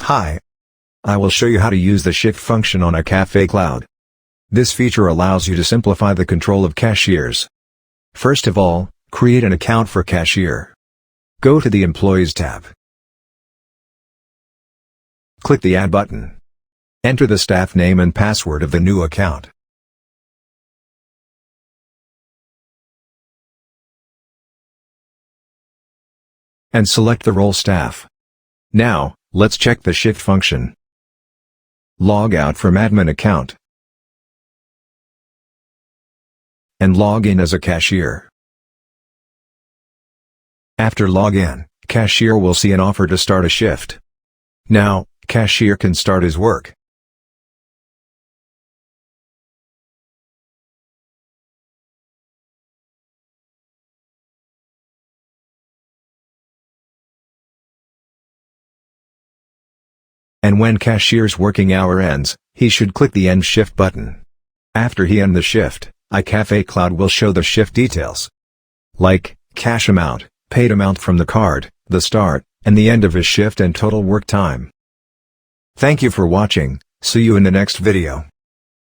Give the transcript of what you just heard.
Hi. I will show you how to use the shift function on iCafeCloud. This feature allows you to simplify the control of cashiers. First of all, create an account for cashier. Go to the Employees tab. Click the Add button. Enter the staff name and password of the new account. And select the role staff. Now, let's check the shift function. Log out from admin account. And log in as a cashier. After login, cashier will see an offer to start a shift. Now, cashier can start his work. And when cashier's working hour ends, he should click the End Shift button. After he ends the shift, iCafeCloud will show the shift details, like cash amount, paid amount from the card, the start, and the end of his shift and total work time. Thank you for watching. See you in the next video.